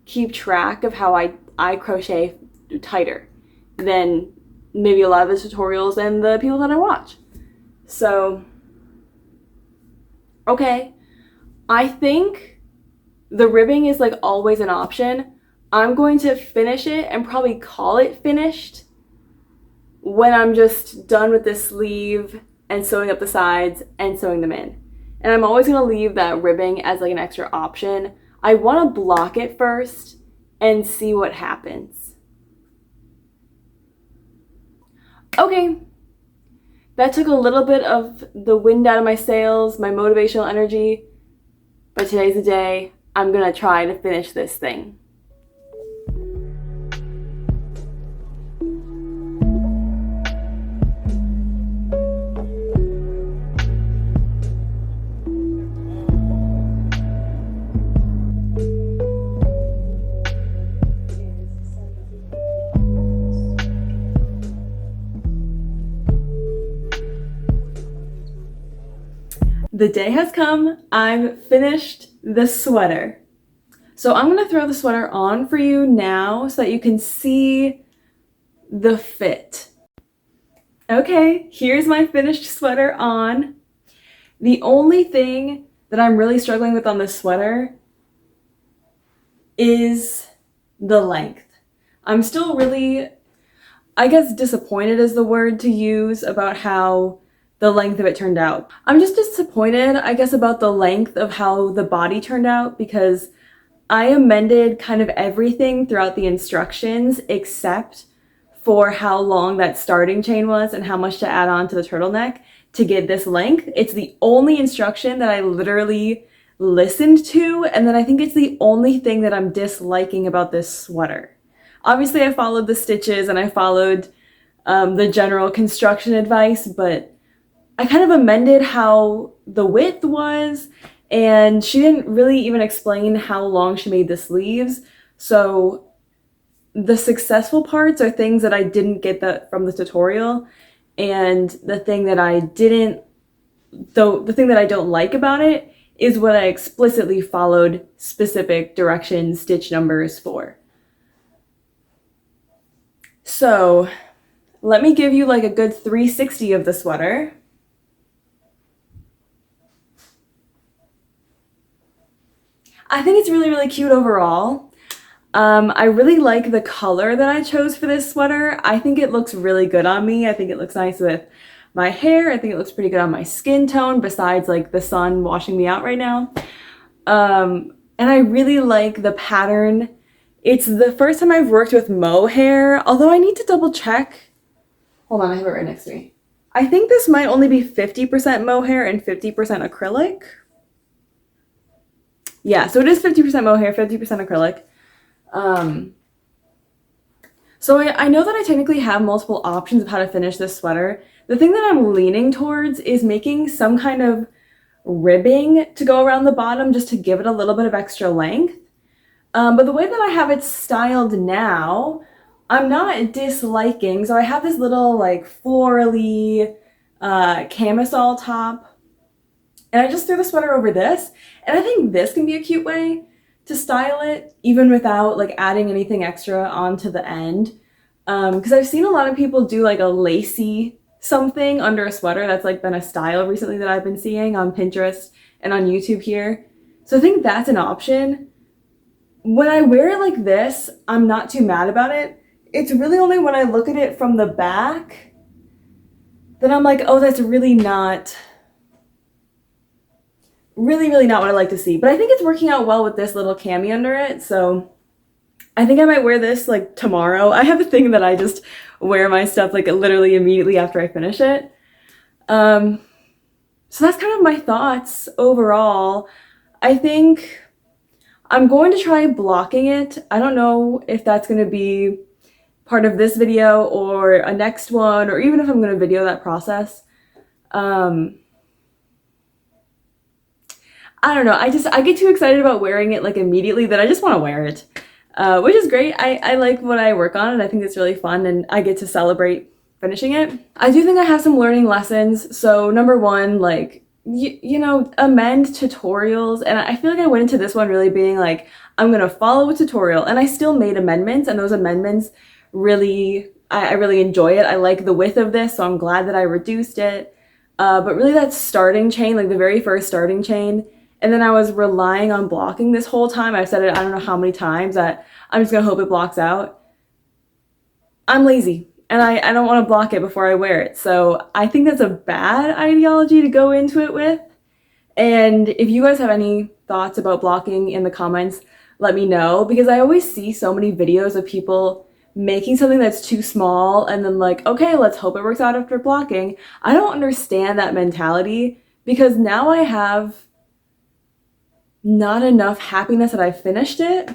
keep track of how I crochet tighter than maybe a lot of the tutorials and the people that I watch. So, okay. I think the ribbing is like always an option. I'm going to finish it and probably call it finished when I'm just done with this sleeve and sewing up the sides and sewing them in. And I'm always gonna leave that ribbing as like an extra option. I wanna block it first and see what happens. Okay, that took a little bit of the wind out of my sails, my motivational energy, but today's the day. I'm gonna try to finish this thing. The day has come. I've finished the sweater. So I'm gonna throw the sweater on for you now so that you can see the fit. Okay, here's my finished sweater on. The only thing that I'm really struggling with on this sweater is the length. I'm still really, I guess disappointed is the word to use about how the length of it turned out. I'm just disappointed, I guess, about the length of how the body turned out because I amended kind of everything throughout the instructions except for how long that starting chain was and how much to add on to the turtleneck to get this length. It's the only instruction that I literally listened to, and then I think it's the only thing that I'm disliking about this sweater. Obviously, I followed the stitches and I followed the general construction advice, but I kind of amended how the width was, and she didn't really even explain how long she made the sleeves. So the successful parts are things that I didn't get from the tutorial, and the thing that I don't like about it is what I explicitly followed specific directions, stitch numbers for. So let me give you like a good 360 of the sweater. I think it's really, really cute overall. I really like the color that I chose for this sweater. I think it looks really good on me. I think it looks nice with my hair. I think it looks pretty good on my skin tone, besides like the sun washing me out right now. And I really like the pattern. It's the first time I've worked with mohair, although I need to double check. Hold on, I have it right next to me. I think this might only be 50% mohair and 50% acrylic. Yeah, so it is 50% mohair, 50% acrylic. So I know that I technically have multiple options of how to finish this sweater. The thing that I'm leaning towards is making some kind of ribbing to go around the bottom just to give it a little bit of extra length. But the way that I have it styled now, I'm not disliking. So I have this little like florally camisole top, and I just threw the sweater over this, and I think this can be a cute way to style it even without like adding anything extra onto the end. Because I've seen a lot of people do like a lacy something under a sweater. That's like been a style recently that I've been seeing on Pinterest and on YouTube here. So I think that's an option. When I wear it like this, I'm not too mad about it. It's really only when I look at it from the back that I'm like, oh, that's really not what I like to see. But I think it's working out well with this little cami under it, so I think I might wear this like tomorrow. I have a thing that I just wear my stuff like literally immediately after I finish it. So that's kind of my thoughts overall. I think I'm going to try blocking it. I don't know if that's going to be part of this video or a next one, or even if I'm going to video that process. I don't know. I get too excited about wearing it like immediately that I just want to wear it, which is great. I like what I work on, and I think it's really fun, and I get to celebrate finishing it. I do think I have some learning lessons. So number one, like, you know, amend tutorials. And I feel like I went into this one really being like, I'm going to follow a tutorial, and I still made amendments, and those amendments really, I really enjoy it. I like the width of this, so I'm glad that I reduced it. But really that starting chain, like the very first starting chain, and then I was relying on blocking this whole time. I've said it I don't know how many times that I'm just gonna hope it blocks out. I'm lazy, and I don't want to block it before I wear it. So I think that's a bad ideology to go into it with. And if you guys have any thoughts about blocking in the comments, let me know, because I always see so many videos of people making something that's too small and then like, okay, let's hope it works out after blocking. I don't understand that mentality, because now I have not enough happiness that I finished it.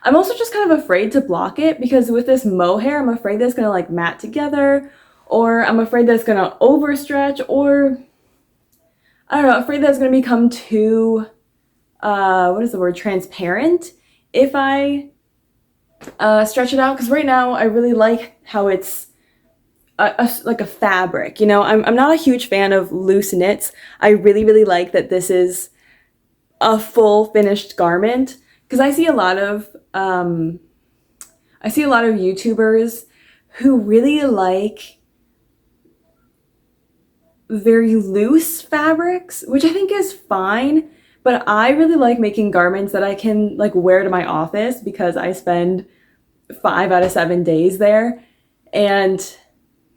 I'm also just kind of afraid to block it, because with this mohair, I'm afraid that it's gonna like mat together, or I'm afraid that it's gonna overstretch, or I don't know, afraid that it's gonna become too, what is the word, transparent if I stretch it out. Because right now I really like how it's like a fabric, you know. I'm not a huge fan of loose knits. I really like that this is a full finished garment, because I see a lot of YouTubers who really like very loose fabrics, which I think is fine, but I really like making garments that I can like wear to my office, because I spend 5 out of 7 days there. And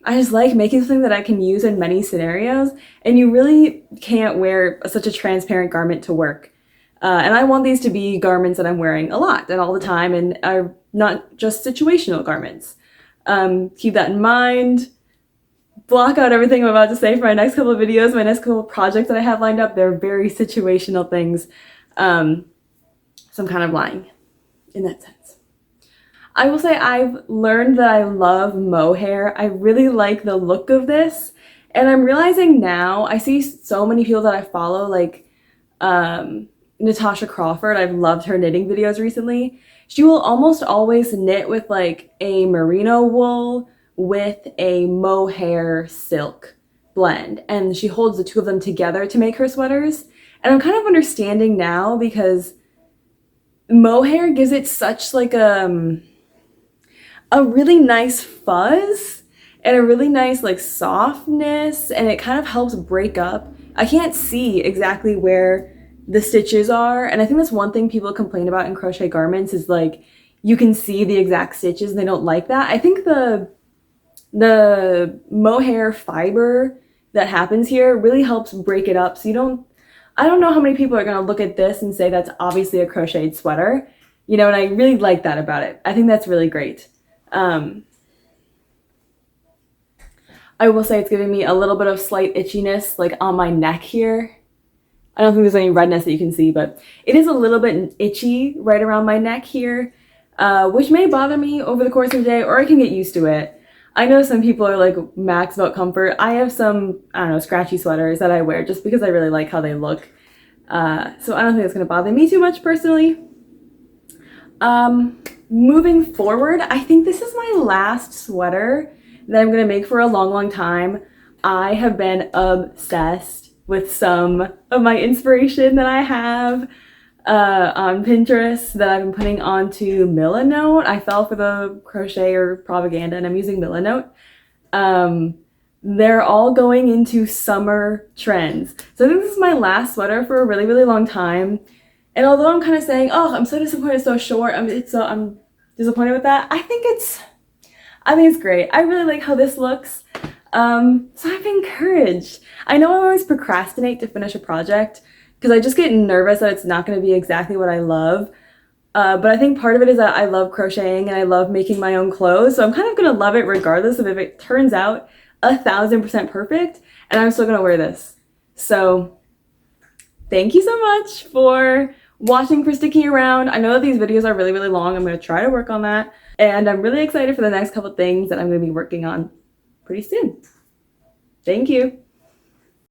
I just like making something that I can use in many scenarios, and you really can't wear such a transparent garment to work. And I want these to be garments that I'm wearing a lot and all the time, and are not just situational garments. Keep that in mind. Block out everything I'm about to say for my next couple of videos, my next couple of projects that I have lined up. They're very situational things. So I'm kind of lying in that sense. I will say I've learned that I love mohair. I really like the look of this. And I'm realizing now, I see so many people that I follow, like Natasha Crawford. I've loved her knitting videos recently. She will almost always knit with like a merino wool with a mohair silk blend. And she holds the two of them together to make her sweaters. And I'm kind of understanding now because mohair gives it such like a really nice fuzz and a really nice like softness, and it kind of helps break up. I can't see exactly where the stitches are, and I think that's one thing people complain about in crochet garments is like you can see the exact stitches and they don't like that. I think the mohair fiber that happens here really helps break it up, so I don't know how many people are going to look at this and say that's obviously a crocheted sweater, you know, and I really like that about it. I think that's really great. I will say it's giving me a little bit of slight itchiness like on my neck here. I don't think there's any redness that you can see, but it is a little bit itchy right around my neck here, which may bother me over the course of the day, or I can get used to it. I know some people are like max about comfort. I have some, I don't know, scratchy sweaters that I wear just because I really like how they look. So I don't think it's going to bother me too much personally. Moving forward, I think this is my last sweater that I'm going to make for a long, long time. I have been obsessed with some of my inspiration that I have on Pinterest that I've been putting onto Millinote. I fell for the crocheter propaganda and I'm using Millinote. They're all going into summer trends. So I think this is my last sweater for a really, really long time. And although I'm kind of saying, oh, I'm so disappointed it's so short, I'm disappointed with that, I think it's great. I really like how this looks. So I'm encouraged. I know I always procrastinate to finish a project because I just get nervous that it's not going to be exactly what I love. But I think part of it is that I love crocheting and I love making my own clothes. So I'm kind of going to love it regardless of if it turns out 1000% perfect, and I'm still going to wear this. So thank you so much for watching, for sticking around. I know that these videos are really, really long. I'm going to try to work on that. And I'm really excited for the next couple things that I'm going to be working on pretty soon. Thank you.